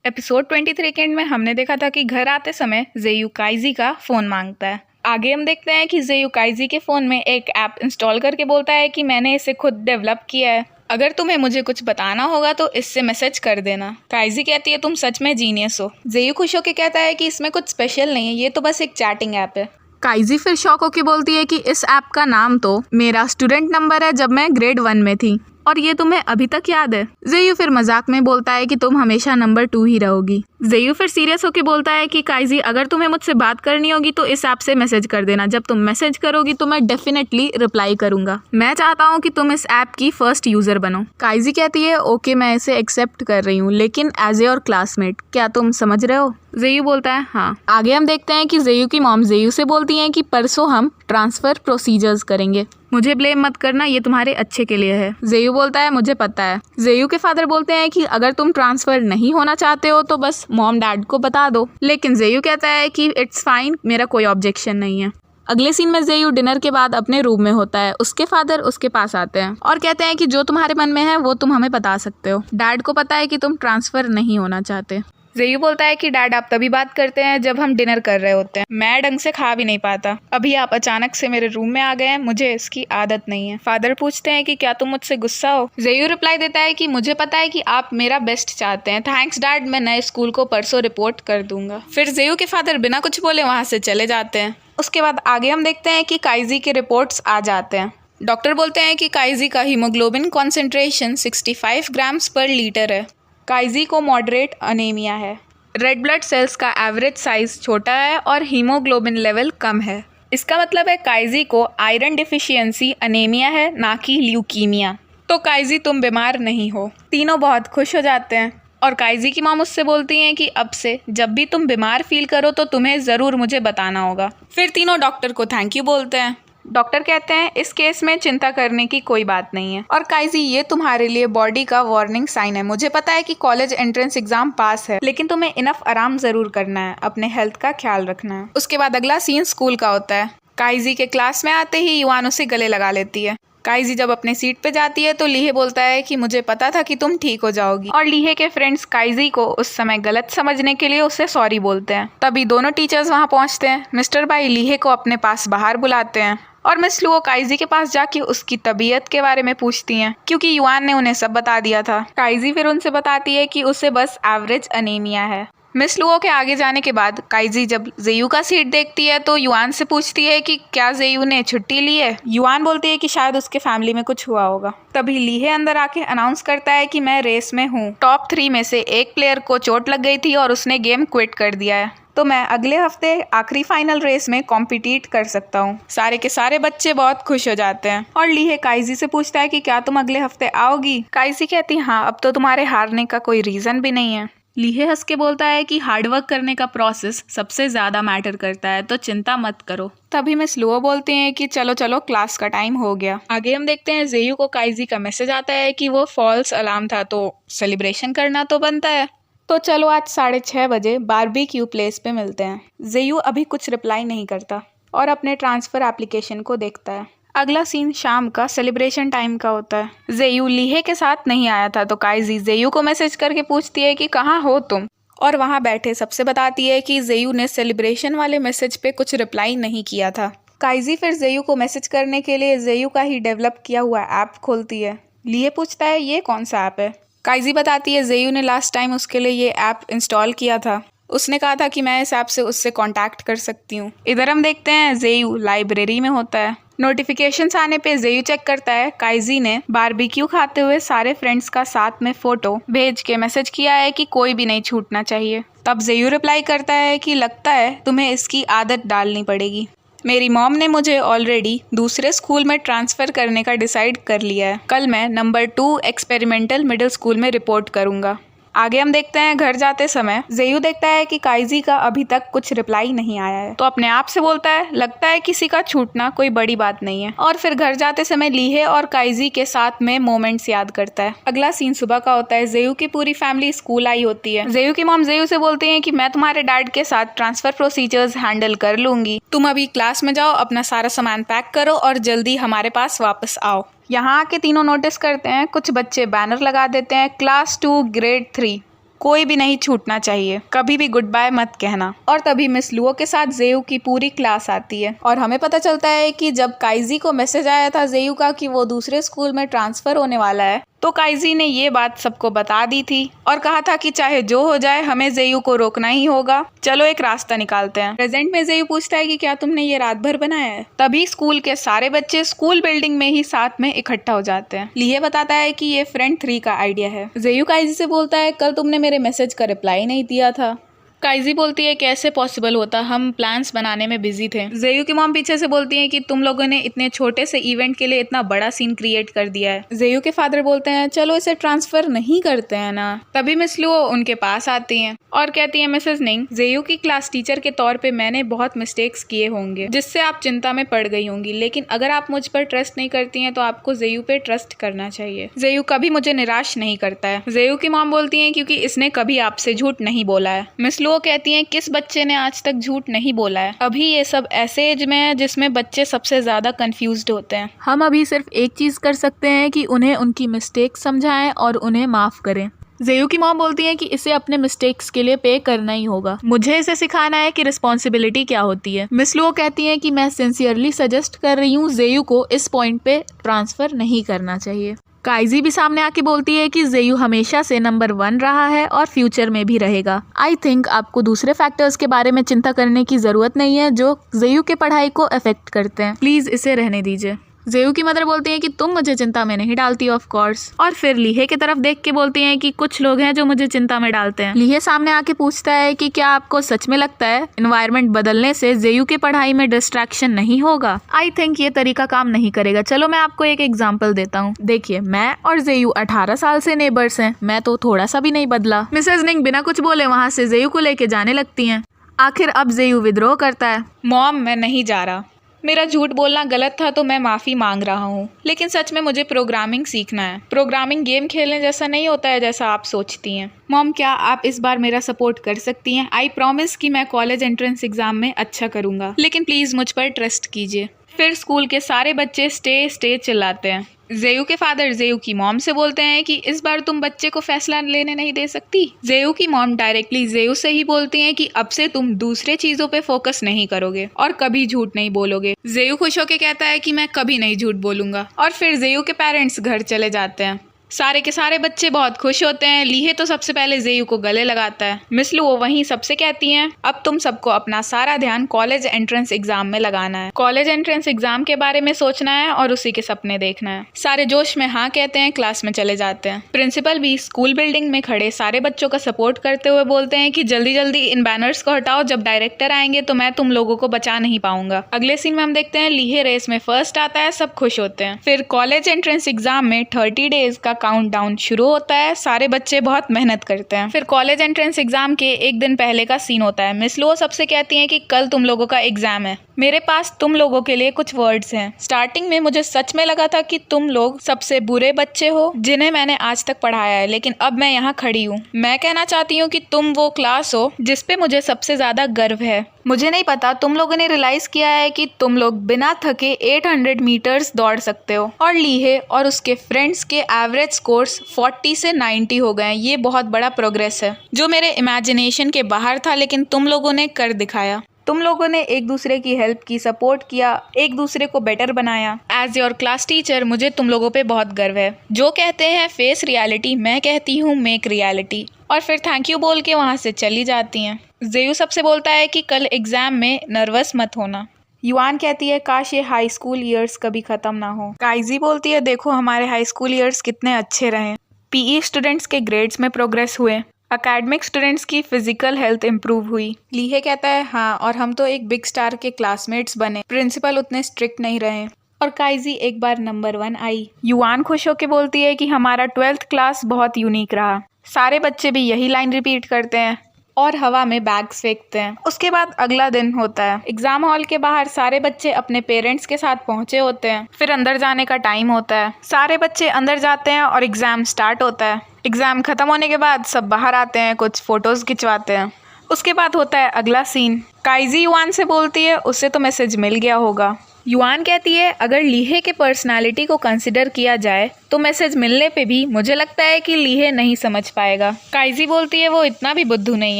Episode 23 के and में हमने देखा था कि घर आते समय जेयू काइजी का फ़ोन मांगता है। आगे हम देखते हैं कि जेयू काइजी के फ़ोन में एक ऐप इंस्टॉल करके बोलता है कि मैंने इसे खुद डेवलप किया है, अगर तुम्हें मुझे कुछ बताना होगा तो इससे मैसेज कर देना। काइजी कहती है तुम सच में जीनियस हो। जेयू खुश होकर कहता है कि इसमें कुछ स्पेशल नहीं है, ये तो बस एक चैटिंग ऐप है। काइजी फिर शॉक होकर बोलती है कि इस ऐप का नाम तो मेरा स्टूडेंट नंबर है जब मैं ग्रेड 1 में थी, और ये तुम्हें अभी तक याद है। जेयू फिर मजाक में बोलता है कि तुम हमेशा नंबर 2 ही रहोगी। जेयू फिर सीरियस होकर बोलता है कि काइजी अगर तुम्हें मुझसे बात करनी होगी तो इस ऐप से मैसेज कर देना, जब तुम मैसेज करोगी तो मैं डेफिनेटली रिप्लाई करूंगा। मैं चाहता हूँ कि तुम इस ऐप की फर्स्ट यूजर बनो। काइजी कहती है ओके मैं इसे एक्सेप्ट कर रही हूँ, लेकिन एज ए और क्लासमेट, क्या तुम समझ रहे हो? जेयू बोलता है हाँ। आगे हम देखते हैं कि जेयू की मॉम जेयू से बोलती हैं कि परसों हम ट्रांसफर प्रोसीजर्स करेंगे, मुझे ब्लेम मत करना, ये तुम्हारे अच्छे के लिए है। जेयू बोलता है मुझे पता है। जेयू के फादर बोलते हैं कि अगर तुम ट्रांसफर नहीं होना चाहते हो तो बस मॉम डैड को बता दो, लेकिन जेयू कहता है कि इट्स फाइन, मेरा कोई ऑब्जेक्शन नहीं है। अगले सीन में जेयू डिनर के बाद अपने रूम में होता है। उसके फादर उसके पास आते हैं और कहते हैं कि जो तुम्हारे मन में है वो तुम हमें बता सकते हो। डैड को पता है कि तुम ट्रांसफर नहीं होना चाहते। जेयू बोलता है कि डैड आप तभी बात करते हैं जब हम डिनर कर रहे होते हैं, मैं ढंग से खा भी नहीं पाता, अभी आप अचानक से मेरे रूम में आ गए हैं, मुझे इसकी आदत नहीं है। फादर पूछते हैं कि क्या तुम मुझसे गुस्सा हो? जेयू रिप्लाई देता है कि मुझे पता है कि आप मेरा बेस्ट चाहते हैं, थैंक्स डैड, मैं नए स्कूल को परसों रिपोर्ट कर दूंगा। फिर जेयू के फादर बिना कुछ बोले वहां से चले जाते हैं। उसके बाद आगे हम देखते हैं कि काइजी के रिपोर्ट्स आ जाते हैं। डॉक्टर बोलते हैं कि काइजी का हीमोग्लोबिन कॉन्सेंट्रेशन 65 ग्राम्स पर लीटर है। काइजी को मॉडरेट अनीमिया है। रेड ब्लड सेल्स का एवरेज साइज छोटा है और हीमोग्लोबिन लेवल कम है। इसका मतलब है काइजी को आयरन डिफिशियंसी अनीमिया है, ना कि ल्यूकीमिया। तो काइजी तुम बीमार नहीं हो। तीनों बहुत खुश हो जाते हैं और काइजी की माँ उससे बोलती हैं कि अब से जब भी तुम बीमार फील करो तो तुम्हें ज़रूर मुझे बताना होगा। फिर तीनों डॉक्टर को थैंक यू बोलते हैं। डॉक्टर कहते हैं इस केस में चिंता करने की कोई बात नहीं है, और काइजी ये तुम्हारे लिए बॉडी का वार्निंग साइन है। मुझे पता है कि कॉलेज एंट्रेंस एग्जाम पास है, लेकिन तुम्हें इनफ आराम जरूर करना है, अपने हेल्थ का ख्याल रखना है। उसके बाद अगला सीन स्कूल का होता है। काइजी के क्लास में आते ही युआन उसे गले लगा लेती है। काइजी जब अपने सीट पे जाती है तो लीहे बोलता है कि मुझे पता था कि तुम ठीक हो जाओगी, और लीहे के फ्रेंड्स काइजी को उस समय गलत समझने के लिए उसे सॉरी बोलते हैं। तभी दोनों टीचर्स वहां पहुंचते हैं। मिस्टर बाई लीहे को अपने पास बाहर बुलाते हैं और मिस लुओ काइजी के पास जाके उसकी तबीयत के बारे में पूछती हैं, क्योंकि युआन ने उन्हें सब बता दिया था। काइजी फिर उनसे बताती है कि उसे बस एवरेज अनीमिया है। मिस लुओ के आगे जाने के बाद काइजी जब जेयू का सीट देखती है तो युआन से पूछती है कि क्या जेयू ने छुट्टी ली है। युआन बोलती है कि शायद उसके फैमिली में कुछ हुआ होगा। तभी लीहे अंदर आके अनाउंस करता है कि मैं रेस में हूँ। टॉप 3 में से एक प्लेयर को चोट लग गई थी और उसने गेम क्विट कर दिया है, तो मैं अगले हफ्ते आखिरी फाइनल रेस में कॉम्पिटिट कर सकता हूँ। सारे के सारे बच्चे बहुत खुश हो जाते हैं और लीहे काइजी से पूछता है कि क्या तुम अगले हफ्ते आओगी? काइजी कहती हाँ, अब तो तुम्हारे हारने का कोई रीजन भी नहीं है। लीहे हंस के बोलता है कि हार्डवर्क करने का प्रोसेस सबसे ज्यादा मैटर करता है, तो चिंता मत करो। तभी मिस लुओ बोलते हैं कि चलो चलो क्लास का टाइम हो गया। आगे हम देखते हैं जेयू को काइजी का मैसेज आता है कि वो फॉल्स अलार्म था, तो सेलिब्रेशन करना तो बनता है। तो चलो आज 6:30 बजे बारबेक्यू प्लेस पे मिलते हैं। जेयू अभी कुछ रिप्लाई नहीं करता और अपने ट्रांसफर एप्लीकेशन को देखता है। अगला सीन शाम का सेलिब्रेशन टाइम का होता है। जेयू लीहे के साथ नहीं आया था, तो काइजी जेयू को मैसेज करके पूछती है कि कहाँ हो तुम, और वहाँ बैठे सबसे बताती है कि जेयू ने सेलिब्रेशन वाले मैसेज पे कुछ रिप्लाई नहीं किया था। काइजी फिर जेयू को मैसेज करने के लिए जेयू का ही डेवलप किया हुआ ऐप खोलती है। लीहे पूछता है ये कौन सा ऐप है? काइजी बताती है जेयू ने लास्ट टाइम उसके लिए ये ऐप इंस्टॉल किया था, उसने कहा था कि मैं इस ऐप से उससे कांटेक्ट कर सकती हूँ। इधर हम देखते हैं जेयू लाइब्रेरी में होता है। नोटिफिकेशंस आने पे जेयू चेक करता है काइजी ने बारबेक्यू खाते हुए सारे फ्रेंड्स का साथ में फोटो भेज के मैसेज किया है कि कोई भी नहीं छूटना चाहिए। तब जेयू रिप्लाई करता है कि लगता है तुम्हें इसकी आदत डालनी पड़ेगी, मेरी मॉम ने मुझे ऑलरेडी दूसरे स्कूल में ट्रांसफ़र करने का डिसाइड कर लिया है, कल मैं नंबर 2 एक्सपेरिमेंटल मिडिल स्कूल में रिपोर्ट करूँगा। आगे हम देखते हैं घर जाते समय जेयू देखता है कि काइजी का अभी तक कुछ रिप्लाई नहीं आया है, तो अपने आप से बोलता है लगता है किसी का छूटना कोई बड़ी बात नहीं है, और फिर घर जाते समय लीहे और काइजी के साथ में मोमेंट्स याद करता है। अगला सीन सुबह का होता है। जेयू की पूरी फैमिली स्कूल आई होती है। जेयू की मॉम जेयू से बोलती है कि मैं तुम्हारे डैड के साथ ट्रांसफर प्रोसीजर्स हैंडल कर लूंगी, तुम अभी क्लास में जाओ, अपना सारा सामान पैक करो और जल्दी हमारे पास वापस आओ। यहाँ आके तीनों नोटिस करते हैं कुछ बच्चे बैनर लगा देते हैं क्लास 2 ग्रेड 3। कोई भी नहीं छूटना चाहिए, कभी भी गुड बाय मत कहना। और तभी मिस लुओ के साथ जेयू की पूरी क्लास आती है और हमें पता चलता है कि जब काइजी को मैसेज आया था जेयू का कि वो दूसरे स्कूल में ट्रांसफर होने वाला है, तो काइजी ने ये बात सबको बता दी थी और कहा था कि चाहे जो हो जाए हमें जेयू को रोकना ही होगा, चलो एक रास्ता निकालते हैं। प्रेजेंट में जेयू पूछता है कि क्या तुमने ये रात भर बनाया है? तभी स्कूल के सारे बच्चे स्कूल बिल्डिंग में ही साथ में इकट्ठा हो जाते हैं। लीहे बताता है कि ये फ्रेंड 3 का आइडिया है। जेयू काइजी से बोलता है कल तुमने मेरे मैसेज का रिप्लाई नहीं दिया था। काइजी बोलती है कैसे पॉसिबल होता, हम प्लान्स बनाने में बिजी थे। जेयू की मॉम पीछे से बोलती है कि तुम लोगों ने इतने छोटे से इवेंट के लिए इतना बड़ा सीन क्रिएट कर दिया है। जेयू के फादर बोलते हैं चलो इसे ट्रांसफर नहीं करते हैं ना। तभी मिस लुओ उनके पास आती हैं और कहती है मिसेस निंग, जेयू की क्लास टीचर के तौर पे मैंने बहुत मिस्टेक्स किए होंगे जिससे आप चिंता में पड़ गई होंगी, लेकिन अगर आप मुझ पर ट्रस्ट नहीं करती हैं तो आपको जेयू पे ट्रस्ट करना चाहिए। जेयू कभी मुझे निराश नहीं करता है। जेयू की मॉम बोलती है क्योंकि इसने कभी आपसे झूठ नहीं बोला है। मिस लुओ कहती हैं किस बच्चे ने आज तक झूठ नहीं बोला है? अभी ये सब ऐसे एज में है जिसमें बच्चे सबसे ज्यादा कंफ्यूज्ड होते हैं। हम अभी सिर्फ एक चीज कर सकते हैं कि उन्हें उनकी मिस्टेक समझाएं और उन्हें माफ करें। जेयू की मॉम बोलती है कि इसे अपने मिस्टेक्स के लिए पे करना ही होगा, मुझे इसे सिखाना है कि रिस्पॉन्सिबिलिटी क्या होती है। मिस लुओ कहती है कि मैं सिंसियरली सजेस्ट कर रही हूँ जेयू को इस पॉइंट पे ट्रांसफर नहीं करना चाहिए। काइजी भी सामने आके बोलती है कि जेयू हमेशा से नंबर 1 रहा है और फ्यूचर में भी रहेगा। आई थिंक आपको दूसरे फैक्टर्स के बारे में चिंता करने की जरूरत नहीं है जो जेयू के पढ़ाई को अफेक्ट करते हैं, प्लीज इसे रहने दीजिए। जेयू की मदर बोलती है कि तुम मुझे चिंता में नहीं डालती ऑफ कोर्स, और फिर लीहे की तरफ देख के बोलती हैं कि कुछ लोग हैं जो मुझे चिंता में डालते हैं। लीहे सामने आके पूछता है कि क्या आपको सच में लगता है एनवायरनमेंट बदलने से जेयू की पढ़ाई में डिस्ट्रैक्शन नहीं होगा? आई थिंक ये तरीका काम नहीं करेगा। चलो मैं आपको एक एग्जाम्पल देता हूँ। देखिए मैं और जेयू 18 साल से नेबर्स हैं, मैं तो थोड़ा सा भी नहीं बदला। मिसेज निंग बिना कुछ बोले वहाँ से जेयू को लेके जाने लगती हैं। आखिर अब जेयू विद्रोह करता है, मॉम मैं नहीं जा रहा, मेरा झूठ बोलना गलत था तो मैं माफ़ी मांग रहा हूँ, लेकिन सच में मुझे प्रोग्रामिंग सीखना है। प्रोग्रामिंग गेम खेलने जैसा नहीं होता है जैसा आप सोचती हैं। मॉम क्या आप इस बार मेरा सपोर्ट कर सकती हैं? आई प्रॉमिस कि मैं कॉलेज एंट्रेंस एग्जाम में अच्छा करूँगा, लेकिन प्लीज़ मुझ पर ट्रस्ट कीजिए। फिर स्कूल के सारे बच्चे स्टे स्टे चिल्लाते हैं। जेयू के फादर जेयू की मॉम से बोलते हैं कि इस बार तुम बच्चे को फैसला लेने नहीं दे सकती। जेयू की मॉम डायरेक्टली जेयू से ही बोलती हैं कि अब से तुम दूसरे चीजों पे फोकस नहीं करोगे और कभी झूठ नहीं बोलोगे। जेयू खुश होकर कहता है कि मैं कभी नहीं झूठ बोलूंगा, और फिर जेयू के पेरेंट्स घर चले जाते हैं। सारे के सारे बच्चे बहुत खुश होते हैं। लीहे तो सबसे पहले जेयू को गले लगाता है। मिस लुओ वहीं सबसे कहती हैं अब तुम सबको अपना सारा ध्यान कॉलेज एंट्रेंस एग्जाम में लगाना है, कॉलेज एंट्रेंस एग्जाम के बारे में सोचना है और उसी के सपने देखना है। सारे जोश में हाँ कहते हैं, क्लास में चले जाते हैं। प्रिंसिपल भी स्कूल बिल्डिंग में खड़े सारे बच्चों का सपोर्ट करते हुए बोलते हैं कि जल्दी जल्दी इन बैनर्स को हटाओ, जब डायरेक्टर आएंगे तो मैं तुम लोगों को बचा नहीं पाऊंगा। अगले सीन में हम देखते हैं लीहे रेस में फर्स्ट आता है, सब खुश होते हैं। फिर कॉलेज एंट्रेंस एग्जाम में 30 डेज का काउंटडाउन शुरू होता है। सारे बच्चे बहुत मेहनत करते हैं। फिर कॉलेज एंट्रेंस एग्जाम के एक दिन पहले का सीन होता है। मिस लुओ सबसे कहती हैं कि कल तुम लोगों का एग्जाम है, मेरे पास तुम लोगों के लिए कुछ वर्ड्स हैं। स्टार्टिंग में मुझे सच में लगा था कि तुम लोग सबसे बुरे बच्चे हो जिन्हें मैंने आज तक पढ़ाया है, लेकिन अब मैं यहाँ खड़ी हूँ। मैं कहना चाहती हूँ कि तुम वो क्लास हो जिस पे मुझे सबसे ज्यादा गर्व है। मुझे नहीं पता तुम लोगों ने रियलाइज किया है कि तुम लोग बिना थके 800 मीटर्स दौड़ सकते हो, और लीहे और उसके फ्रेंड्स के एवरेज स्कोर्स 40 से 90 हो गए। ये बहुत बड़ा प्रोग्रेस है जो मेरे इमेजिनेशन के बाहर था, लेकिन तुम लोगों ने कर दिखाया। तुम लोगों ने एक दूसरे की हेल्प की, सपोर्ट किया, एक दूसरे को बेटर बनाया। एज योर क्लास टीचर मुझे तुम लोगों पे बहुत गर्व है। जो कहते हैं फेस रियलिटी, मैं कहती हूँ मेक रियलिटी। और फिर थैंक यू बोल के वहाँ से चली जाती हैं। जेयू सबसे बोलता है कि कल एग्जाम में नर्वस मत होना। युआन कहती है काश ये हाई स्कूल ईयर्स कभी खत्म ना हो। काइजी बोलती है देखो हमारे हाई स्कूल ईयर्स कितने अच्छे रहे। पीई स्टूडेंट्स के ग्रेड्स में प्रोग्रेस हुए, अकेडमिक स्टूडेंट्स की फिजिकल हेल्थ इंप्रूव हुई। लीहे कहता है हाँ, और हम तो एक बिग स्टार के क्लासमेट्स बने, प्रिंसिपल उतने स्ट्रिक्ट नहीं रहे, और काइजी एक बार नंबर 1 आई। युआन खुश होकर बोलती है कि हमारा 12th क्लास बहुत यूनिक रहा। सारे बच्चे भी यही लाइन रिपीट करते हैं और हवा में बैग्स फेंकते हैं। उसके बाद अगला दिन होता है। एग्जाम हॉल के बाहर सारे बच्चे अपने पेरेंट्स के साथ पहुंचे होते हैं। फिर अंदर जाने का टाइम होता है। सारे बच्चे अंदर जाते हैं और एग्जाम स्टार्ट होता है। एग्जाम खत्म होने के बाद सब बाहर आते हैं, कुछ फोटोज खिंचवाते हैं। उसके बाद होता है अगला सीन। काइजी युआन से बोलती है उससे तो मैसेज मिल गया होगा। युआन कहती है अगर लीहे के पर्सनालिटी को कंसिडर किया जाए तो मैसेज मिलने पे भी मुझे लगता है कि लीहे नहीं समझ पाएगा। काइजी बोलती है वो इतना भी बुद्धू नहीं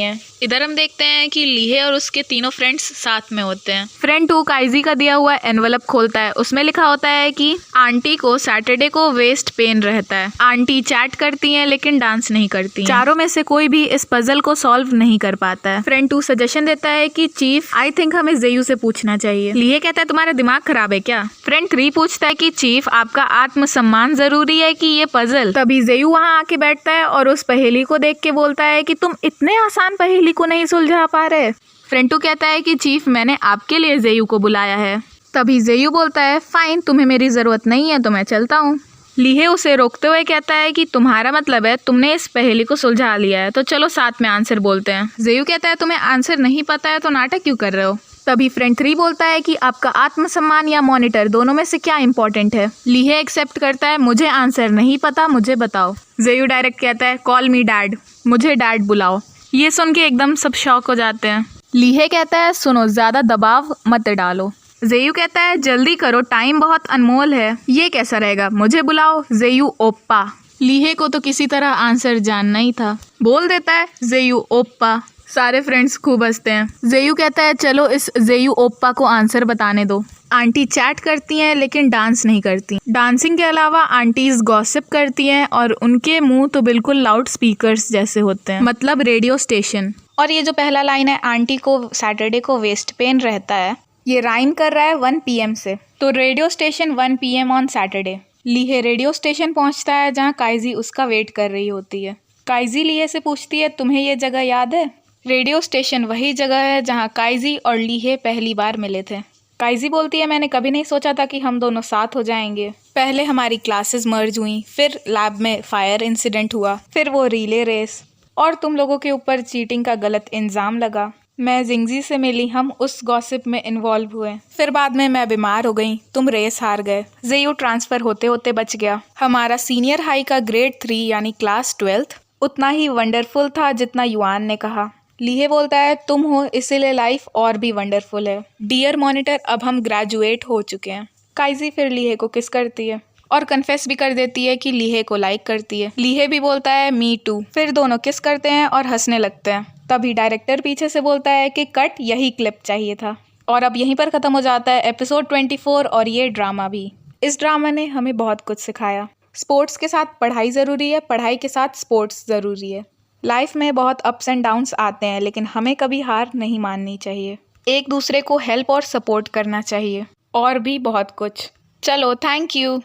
है। इधर हम देखते हैं कि लीहे और उसके तीनों फ्रेंड्स साथ में होते हैं। फ्रेंड 2 काइजी का दिया हुआ एनवलप खोलता है। उसमें लिखा होता है कि आंटी को सैटरडे को वेस्ट पेन रहता है। आंटी चैट करती हैं लेकिन डांस नहीं करती हैं। चारों में से कोई भी इस पजल को सॉल्व नहीं कर पाता है। फ्रेंड 2 सजेशन देता है कि चीफ आई थिंक हमें जेयू से पूछना चाहिए। लीहे कहता है तुम्हारा दिमाग खराब है क्या? फ्रेंड 3 पूछता है कि चीफ आपका आत्मसम्मान जरूरी है कि ये पजल? तभी जेयू वहाँ आके बैठता है और उस पहेली को देख के बोलता है कि तुम इतने आसान पहेली को नहीं सुलझा पा रहे। फ्रेंड 2 कहता है कि चीफ मैंने आपके लिए जेयू को बुलाया है। तभी जेयू बोलता है फाइन, तुम्हें मेरी जरूरत नहीं है तो मैं चलता हूँ। लीहे उसे रोकते हुए कहता है कि तुम्हारा मतलब है तुमने इस पहेली को सुलझा लिया है, तो चलो साथ में आंसर बोलते हैं। जेयू कहता है तुम्हें आंसर नहीं पता है तो नाटक क्यों कर रहे हो? तभी फ्रेंड 3 बोलता है कि आपका आत्मसम्मान या मॉनिटर दोनों में से क्या इंपॉर्टेंट है? लीहे एक्सेप्ट करता है मुझे आंसर नहीं पता, मुझे बताओ। जेयू डायरेक्ट कहता है कॉल मी डैड, मुझे डैड बुलाओ। ये सुन के एकदम सब शॉक हो जाते हैं। लीहे कहता है सुनो ज्यादा दबाव मत डालो। जेयू कहता है जल्दी करो टाइम बहुत अनमोल है। ये कैसा रहेगा, मुझे बुलाओ। जेयू ओप्पा। लीहे को तो किसी तरह आंसर जानना ही था, बोल देता है जेयू ओप्पा। सारे फ्रेंड्स खूब हंसते हैं। जेयू कहता है चलो इस जेयू ओप्पा को आंसर बताने दो। आंटी चैट करती हैं लेकिन डांस नहीं करती। डांसिंग के अलावा आंटीज गॉसिप करती हैं और उनके मुंह तो बिल्कुल लाउड स्पीकर्स जैसे होते हैं, मतलब रेडियो स्टेशन। और ये जो पहला लाइन है आंटी को सैटरडे को वेस्ट पेन रहता है, ये राइम कर रहा है 1 PM से। तो radio station 1 PM on Saturday. लीहे रेडियो स्टेशन पहुंचता है जहां काइजी उसका वेट कर रही होती है। काइजी लीहे से पूछती है तुम्हें ये जगह याद है? रेडियो स्टेशन वही जगह है जहां काइजी और लीहे पहली बार मिले थे। काइजी बोलती है मैंने कभी नहीं सोचा था कि हम दोनों साथ हो जाएंगे। पहले हमारी क्लासेस मर्ज हुई, फिर लैब में फायर इंसिडेंट हुआ, फिर वो रिले रेस, और तुम लोगों के ऊपर चीटिंग का गलत इल्ज़ाम लगा। मैं जिंगजी से मिली, हम उस गॉसिप में इन्वॉल्व हुए। फिर बाद में मैं बीमार हो गई, तुम रेस हार गए। जेयू ट्रांसफ़र होते होते बच गया। हमारा सीनियर हाई का ग्रेड 3 यानी क्लास 12th उतना ही वंडरफुल था जितना युआन ने कहा। लीहे बोलता है तुम हो इसीलिए लाइफ और भी वंडरफुल है। डियर मॉनिटर अब हम ग्रेजुएट हो चुके हैं। काइजी फिर लीहे को किस करती है और कन्फेस भी कर देती है कि लीहे को लाइक करती है। लीहे भी बोलता है मी टू। फिर दोनों किस करते हैं और हंसने लगते हैं। तभी डायरेक्टर पीछे से बोलता है कि कट, यही क्लिप चाहिए था। और अब यहीं पर ख़त्म हो जाता है एपिसोड 24 और ये ड्रामा भी। इस ड्रामा ने हमें बहुत कुछ सिखाया। स्पोर्ट्स के साथ पढ़ाई ज़रूरी है, पढ़ाई के साथ स्पोर्ट्स ज़रूरी है। लाइफ में बहुत अप्स एंड डाउन्स आते हैं लेकिन हमें कभी हार नहीं माननी चाहिए। एक दूसरे को हेल्प और सपोर्ट करना चाहिए, और भी बहुत कुछ। चलो, थैंक यू।